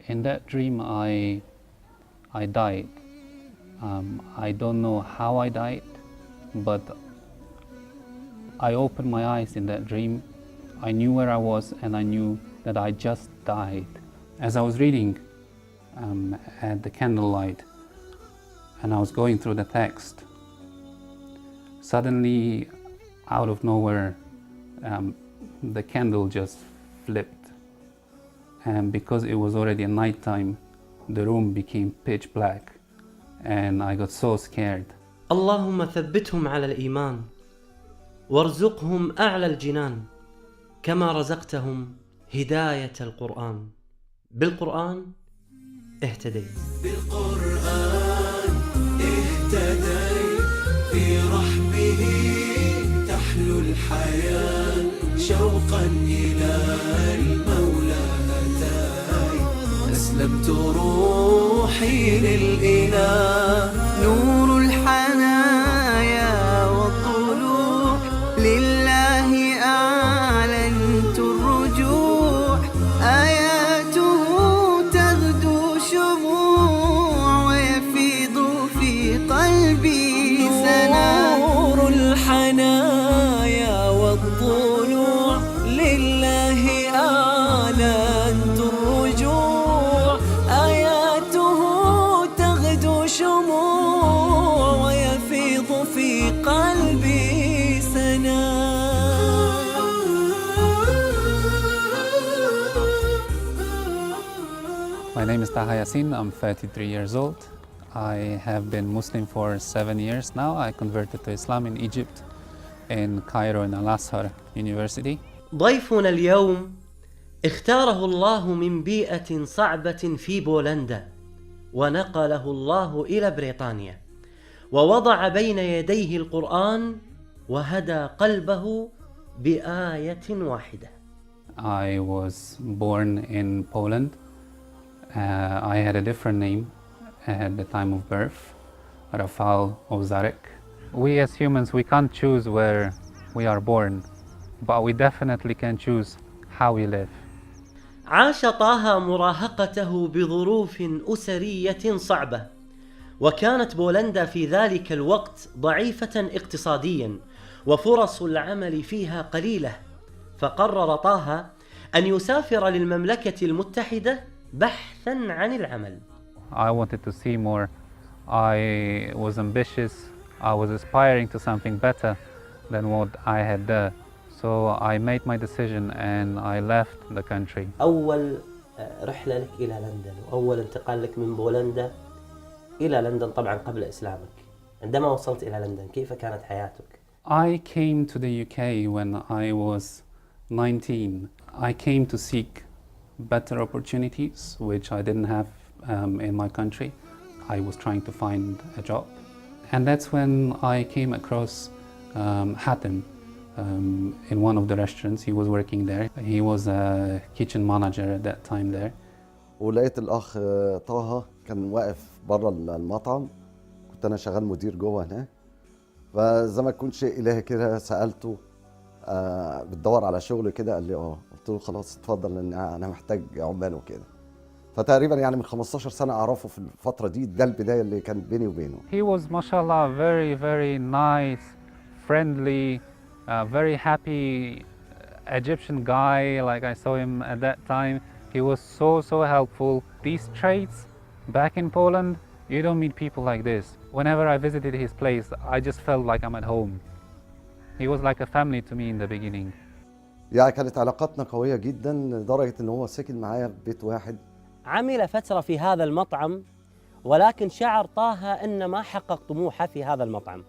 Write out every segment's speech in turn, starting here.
In that dream, I died. I don't know how I died, but I opened my eyes in that dream. I knew where I was, and I knew that I just died. As I was reading at the candlelight, and I was going through the text, suddenly, out of nowhere, the candle just flipped. And because it was already nighttime, the room became pitch black, and I got so scared. اللهم ثبتهم على الإيمان وارزقهم أعلى الجنان كما رزقتهم هداية القرآن. بالقرآن اهتديت. بالقرآن اهتديت، في رحمه تحلو الحياة، شوقا إلى المولى هداي، أسلمت روحي للإله. نور الحنايا والطلوع لله أعلنت الرجوع، آياته تغدو شموع ويفيض في قلبي سنا. نور الحنايا والطلوع لله أعلنت الرجوع، آياته تغدو شموع ويفيض في قلبي سنا. My name is Taha. I'm 33 years old. I have been Muslim for 7 years now. I converted to Islam in Egypt, in Cairo, in Al-Azhar University. ضيفنا اليوم اختاره الله من بيئة صعبة في بولندا، ونقله الله إلى بريطانيا، ووضع بين يديه القرآن، وهدى قلبه بآية واحدة. I was born in Poland. I had a different name at the time of birth, Rafal Ozarek. We as humans, we can't choose where we are born, but we definitely can choose how we live. عاش طه مراهقته بظروف أسرية صعبة، وكانت بولندا في ذلك الوقت ضعيفة اقتصاديا، وفرص العمل فيها قليلة، فقرر طه أن يسافر للمملكة المتحدة بحثا عن العمل. I wanted to see more. I was ambitious. I was aspiring to something better than what I had there. So I made my decision and I left the country. أول رحلة لك إلى لندن، وأول انتقال لك من بولندا إلى لندن طبعا قبل إسلامك. عندما وصلت إلى لندن كيف كانت حياتك؟ I came to the UK when I was 19. I came to seek better opportunities, which I didn't have in my country. I was trying to find a job. And that's when I came across Hatem in one of the restaurants. He was working there. He was a kitchen manager at that time there. ولقيت الأخ طه كان واقف بره المطعم، كنت أنا شغال مدير جوه هناك، فزي ما يكون شيء إلهي كده سألته بتدور على شغل كده، قال لي قلت له خلاص اتفضل لأن أنا محتاج عمال وكده. فتقريبا يعني من 15 سنة أعرفه في الفترة دي، ده البداية اللي كانت بيني وبينه. He was, mashallah, very, very nice, friendly, very happy Egyptian guy. Like I saw him at that time. He was so helpful. These traits back in Poland, you don't meet people like this. Whenever I visited his place, I just felt like I'm at home. He was like a family to me in the beginning. يعني كانت علاقاتنا قوية جدا لدرجة إن هو سكن معايا في بيت واحد. عمل فترة في هذا المطعم، ولكن شعر طه أن ما حقق طموحه في هذا المطعم،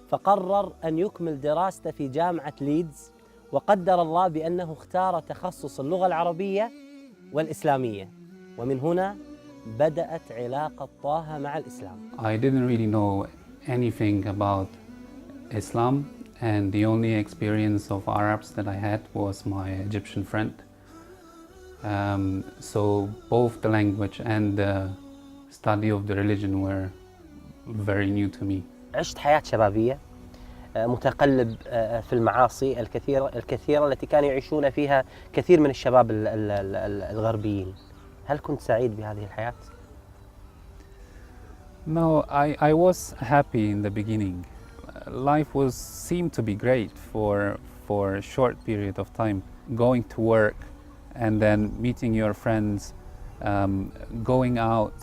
فقرر أن يكمل دراسته في جامعة ليدز، وقدر الله بأنه اختار تخصص اللغة العربية والإسلامية، ومن هنا بدأت علاقة طه مع الإسلام. I didn't really know anything about Islam, and the only experience of Arabs that I had was my Egyptian friend. So both the language and the study of the religion were very new to me. عشت حياة شبابية متقلب في المعاصي الكثيرة التي كانوا يعيشون فيها كثير من الشباب الغربيين. هل كنت سعيد بهذه الحياة؟ No, I was happy in the beginning. Life seemed to be great for a short period of time. Going to work and then meeting your friends, going out,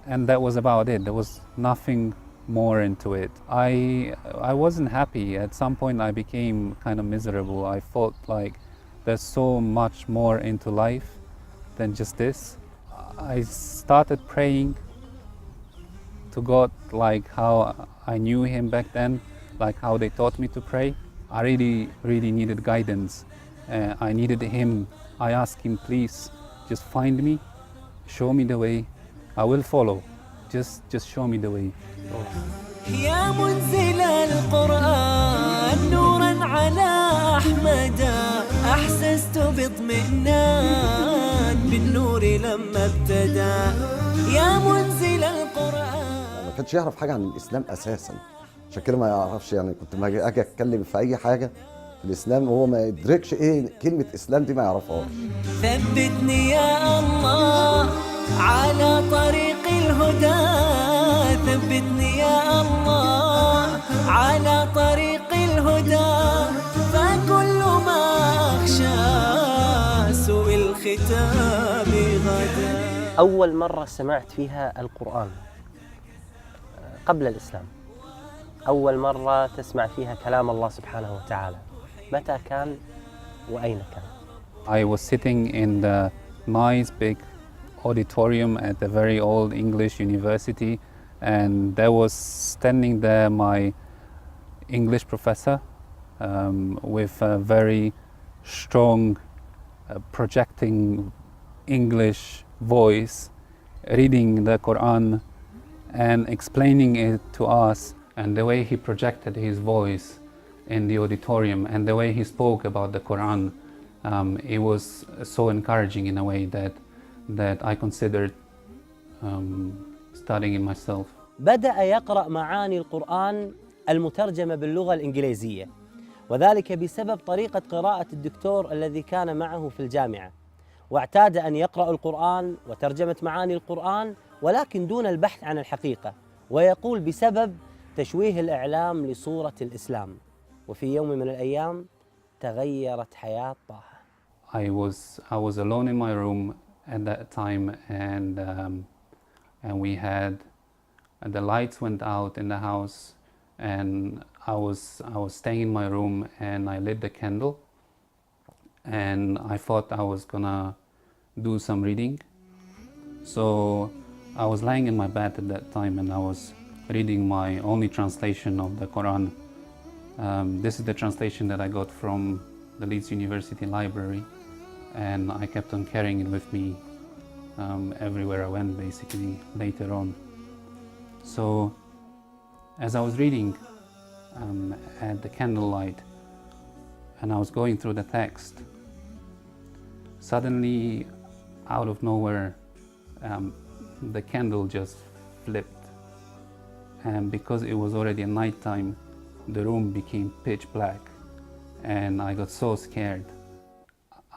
and that was about it. There was nothing more into it. I wasn't happy. At some point I became kind of miserable. I felt like there's so much more into life than just this. I started praying to God like how I knew Him back then, like how they taught me to pray. I really needed guidance. I needed Him. I asked Him, please, just find me, show me the way. I will follow. Just show me the way. يا منزل القرآن نورا على أحمد أحسست باطمئنان بالنور لما ابتدى يا منزل القرآن. ما كانش يعرف حاجه عن الاسلام اساسا، عشان كده ما يعرفش. يعني كنت ما اجي اتكلم في اي حاجه في الاسلام وهو ما يدركش ايه كلمه اسلام دي، ما يعرفهاش. ثبتني يا الله على طريق الهدى ثبتني يا الله على طريق الهدى فكل ما أخشى سوء الختام غدا. أول مرة سمعت فيها القرآن قبل الإسلام، أول مرة تسمع فيها كلام الله سبحانه وتعالى، متى كان وأين كان؟ I was sitting in the nice big auditorium at a very old English university, and there was standing there my English professor with a very strong projecting English voice, reading the Qur'an and explaining it to us. And the way he projected his voice in the auditorium and the way he spoke about the Qur'an, it was so encouraging in a way that I considered studying it myself. بدأ يقرأ معاني القرآن المترجمة باللغة الإنجليزية، وذلك بسبب طريقة قراءة الدكتور الذي كان معه في الجامعة، واعتاد أن يقرأ القرآن وترجمة معاني القرآن ولكن دون البحث عن الحقيقة، ويقول بسبب تشويه الإعلام لصورة الإسلام. وفي يوم من الأيام تغيرت حياة طه. I was alone in my room at that time, and we had the lights went out in the house, and I was staying in my room, and I lit the candle, and I thought I was gonna do some reading. So I was lying in my bed at that time, and I was reading my only translation of the Quran. This is the translation that I got from the Leeds University Library, and I kept on carrying it with me everywhere I went, basically, later on. So as I was reading at the candlelight, and I was going through the text, suddenly, out of nowhere, the candle just flipped. And because it was already night time, the room became pitch black, and I got so scared.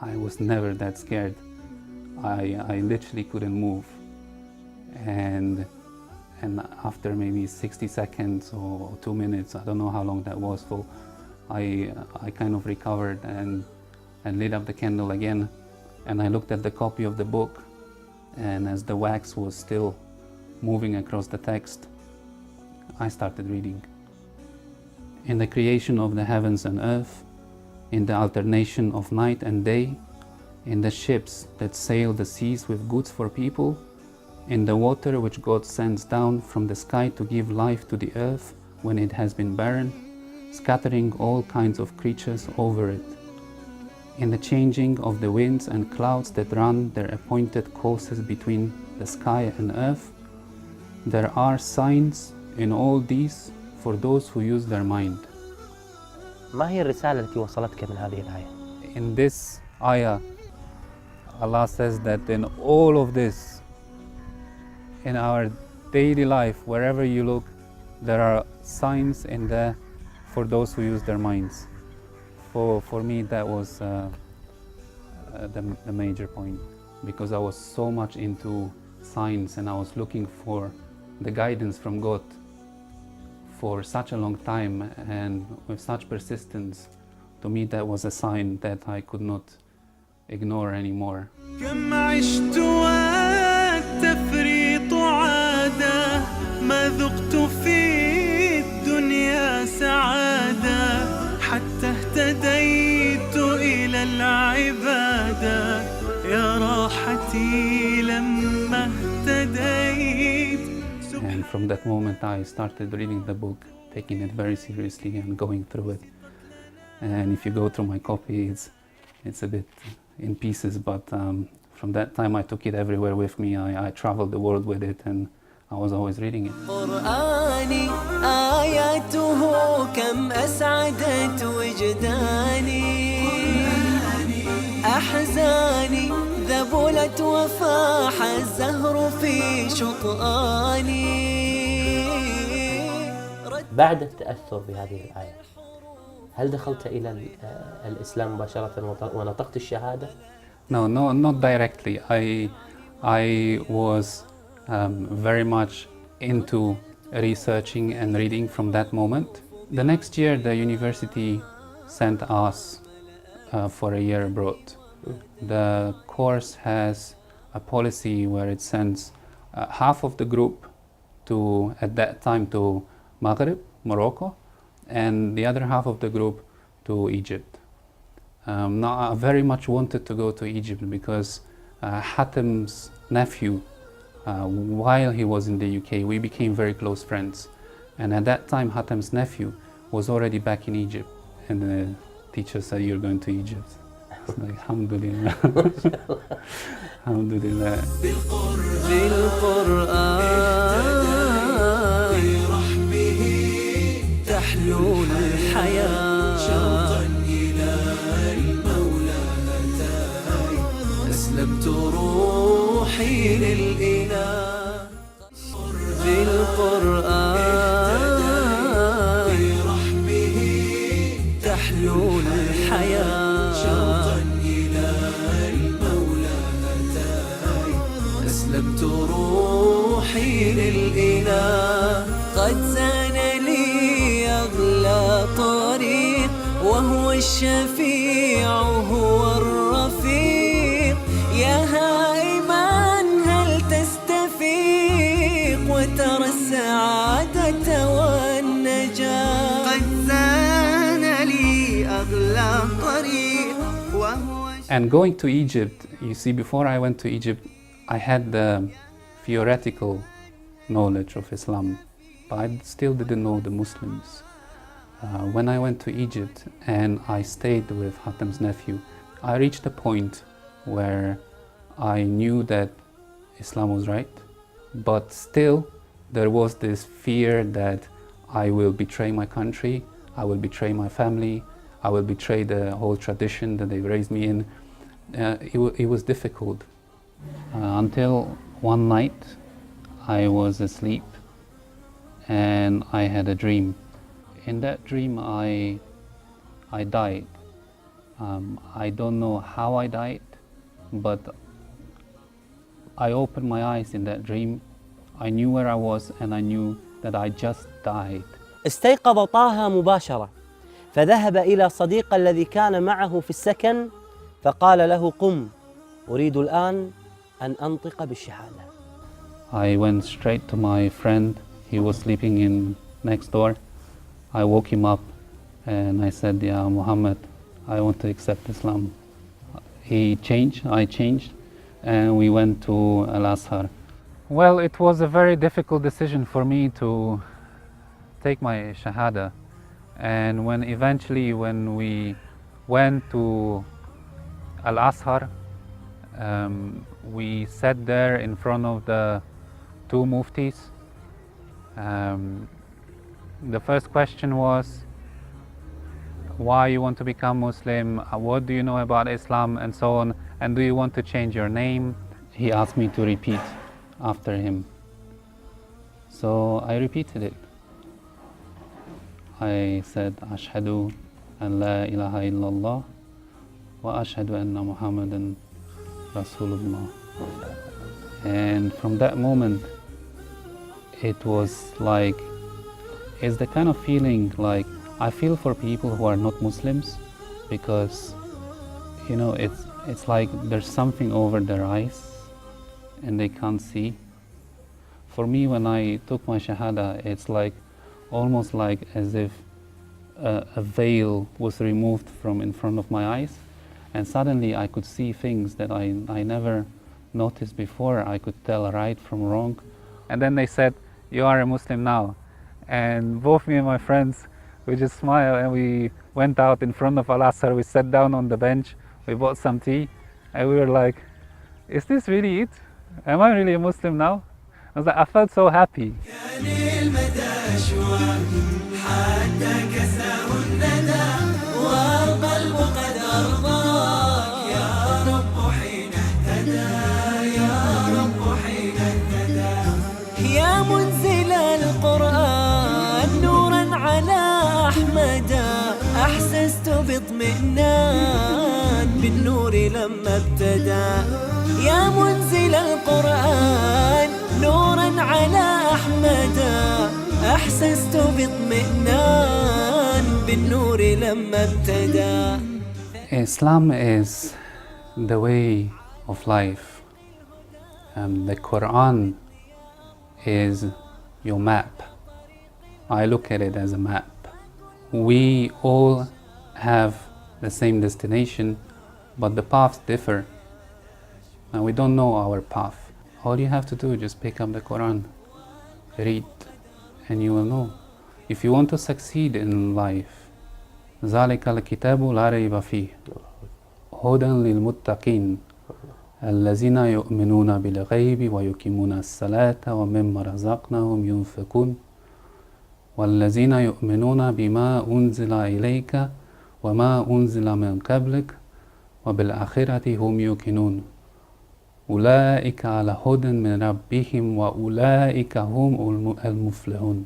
I was never that scared. I literally couldn't move. And after maybe 60 seconds or 2 minutes, I don't know how long that was for, I kind of recovered and lit up the candle again. And I looked at the copy of the book, and as the wax was still moving across the text, I started reading. In the creation of the heavens and earth, in the alternation of night and day, in the ships that sail the seas with goods for people, in the water which God sends down from the sky to give life to the earth when it has been barren, scattering all kinds of creatures over it, in the changing of the winds and clouds that run their appointed courses between the sky and earth, there are signs in all these for those who use their mind. ما هي الرسالة التي وصلتك من هذه الآية؟ In this ayah, Allah says that in all of this, in our daily life, wherever you look, there are signs in there for those who use their minds. For me, that was the major point. because I was so much into science and I was looking for the guidance from God for such a long time and with such persistence. To me, that was a sign that I could not ignore anymore. كم عشت والتفريط عادة ما ذقت في الدنيا سعادة حتى اهتديت إلى العبادة يا راحتي لما اهتديت. And from that moment I started reading the book, taking it very seriously and going through it. And if you go through my copy, it's a bit in pieces, but from that time I took it everywhere with me. I traveled the world with it and I was always reading it. قرآني آياته كم أسعدت وجداني أحزاني ذبلت وفاح الزهر في شطآني. بعد التأثر بهذه الآية هل دخلت إلى الإسلام مباشرة ونطقت الشهادة؟ No, not directly. I was very much into researching and reading from that moment. The next year, the university sent us for a year abroad. The course has a policy where it sends half of the group to, at that time, to Maghreb, Morocco, and the other half of the group to Egypt. Now, I very much wanted to go to Egypt because Hatem's nephew, while he was in the UK, we became very close friends. And at that time, Hatem's nephew was already back in Egypt. And the teacher said, "You're going to Egypt." It's like, Alhamdulillah. Alhamdulillah. تحلو الحياة شوقا إلى المولى أتاي أسلمت روحي للإله بالقرآن برحمه تحلو الحياة شوقا إلى المولى أتاي أسلمت روحي للإله قد زان لي أغلى طريق وهو الشفيع هو الرفيق يا هائما هل تستفيق وترى السعادة والنجاة قد زان لي أغلى طريق وهو And going to Egypt, you see, before I went to Egypt, I had the theoretical knowledge of Islam, but I still didn't know the Muslims. When I went to Egypt and I stayed with Hatem's nephew, I reached a point where I knew that Islam was right, but still there was this fear that I will betray my country, I will betray my family, I will betray the whole tradition that they raised me in. It was difficult until one night I was asleep and I had a dream. In that dream I died. I don't know how I died, but I opened my eyes in that dream. I knew where I was and I knew that I just died. استيقظ طه مباشرة فذهب إلى صديق الذي كان معه في السكن فقال له قم أريد الآن أن أنطق بالشهادة. I went straight to my friend. He was sleeping in next door. I woke him up and I said, "Ya Muhammad, I want to accept Islam." He changed, I changed, and we went to Al-Azhar. Well, it was a very difficult decision for me to take my Shahada. And when we went to Al-Azhar, we sat there in front of the two muftis. The first question was, why you want to become Muslim, what do you know about Islam, and so on, and do you want to change your name? He asked me to repeat after him. So I repeated it. I said, Ashhadu an la ilaha illallah wa ashhadu anna Muhammadan Rasulullah. And from that moment, it was like, it's the kind of feeling like I feel for people who are not Muslims, because, you know, it's like there's something over their eyes and they can't see. For me, when I took my Shahada, it's like almost like as if a veil was removed from in front of my eyes, and suddenly I could see things that I never noticed before. I could tell right from wrong. And then they said, "You are a Muslim now." And both me and my friends, we just smiled and we went out in front of Al-Asr. We sat down on the bench, we bought some tea, and we were like, is this really it? Am I really a Muslim now? I was like, I felt so happy. يا منزل القرآن نورا على أحمد أحسست باطمئنان بالنور لما ابتدى يا منزل القرآن نورا على أحمد أحسست باطمئنان بالنور لما ابتدى. Islam is the way of life. The Qur'an is your map. I look at it as a map. We all have the same destination, but the paths differ. Now we don't know our path. All you have to do is just pick up the Quran, read, and you will know. If you want to succeed in life, ذَلِكَ الْكِتَابُ لَا رَيْبَ فِيهِ هُدًى لِلْمُتَّقِينَ الَّذِينَ يُؤْمِنُونَ بِالْغَيْبِ وَيُقِيمُونَ الصَّلَاةَ وَمِمَّا رَزَقْنَاهُمْ يُنْفِقُونَ وَالَّذِينَ يُؤْمِنُونَ بِمَا أُنْزِلَ إِلَيْكَ وَمَا أُنْزِلَ مِنْ قَبْلِكَ وَبِالْآخِرَةِ هُمْ يُوقِنُونَ أُولَئِكَ عَلَى هُدًى مِنْ رَبِّهِمْ وَأُولَئِكَ هُمُ الْمُفْلِحُونَ.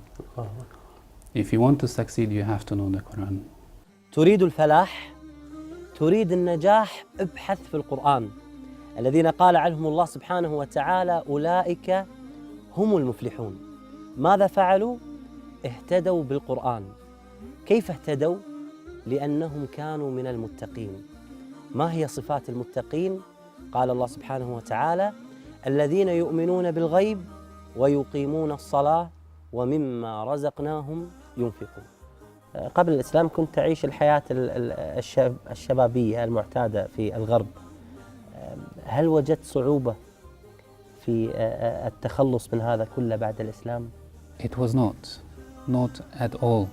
If you want to succeed, you have to know the Quran. تريد الفلاح، تريد النجاح، ابحث في القرآن. الذين قال عنهم الله سبحانه وتعالى أولئك هم المفلحون. ماذا فعلوا؟ اهتدوا بالقرآن. كيف اهتدوا؟ لأنهم كانوا من المتقين. ما هي صفات المتقين؟ قال الله سبحانه وتعالى الذين يؤمنون بالغيب ويقيمون الصلاة ومما رزقناهم ينفقون. قبل الإسلام كنت تعيش الحياة الشبابية المعتادة في الغرب. هل وجدت صعوبة في التخلص من هذا كله بعد الإسلام؟ It was not at all.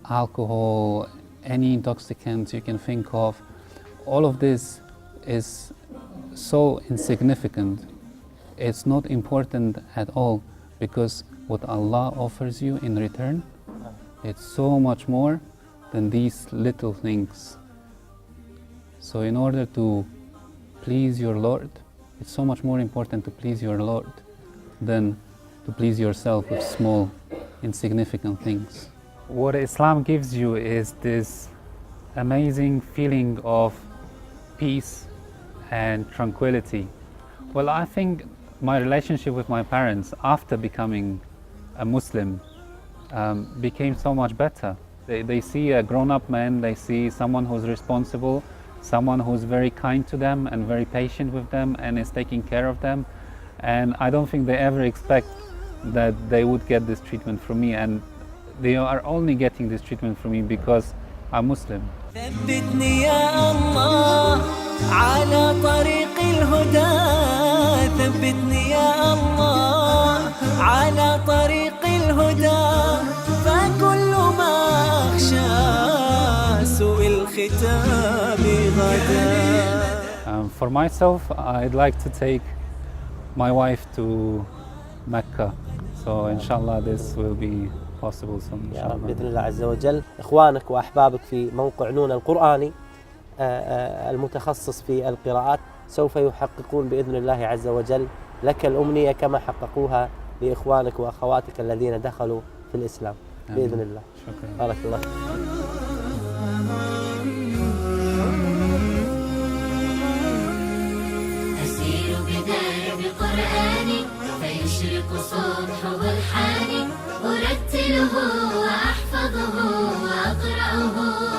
Alcohol, any intoxicants you can think of, all of this is so insignificant. It's not important at all, because what Allah offers you in return, it's so much more than these little things. So in order to please your Lord, it's so much more important to please your Lord than to please yourself with small, insignificant things. What Islam gives you is this amazing feeling of peace and tranquility. Well, I think my relationship with my parents after becoming a Muslim became so much better. They see a grown-up man, they see someone who's responsible, someone who's very kind to them and very patient with them and is taking care of them. And I don't think they ever expect that they would get this treatment from me, and they are only getting this treatment from me because I'm Muslim. ثبتني يا الله على طريق الهدى ثبتني يا الله على طريق الهدى فكل ما أخشى سوء الختام غدا. For myself, I'd like to take my wife to Mecca, so inshallah this will be possible soon. يا رب بإذن الله عز وجل. إخوانك وأحبابك في موقع نون القرآني المتخصص في القراءات سوف يحققون بإذن الله عز وجل لك الأمنية كما حققوها لإخوانك وأخواتك الذين دخلوا في الإسلام بإذن الله. شكرا. بارك الله. بقرآني فيشرق صبحه الحاني أرتله وأحفظه وأقرأه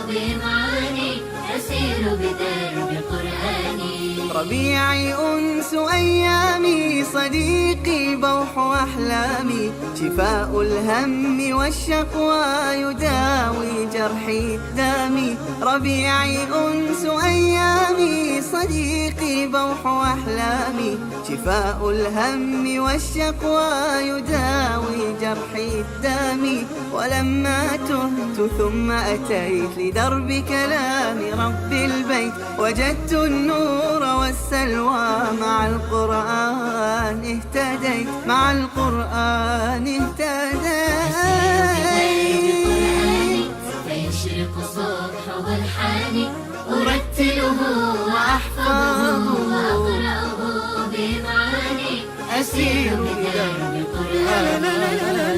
بإمعاني أسير بدرب قرآني ربيعي أنس أيامي صديقي بوح أحلامي شفاء الهم والشقوى يداوي جرحي دامي ربيعي أنس أيامي صديقي بوح أحلامي شفاء الهم والشقوى يداوي جرحي دامي ولما تهت ثم أتيت لدرب كلام رب البيت وجدت النور والسلوى مع القرآن اهتديت مع القرآن اهتديت فيشرق صبحه الحاني أرتله وأحفظه وأقرأه بمعاني أسير بدرب قرآني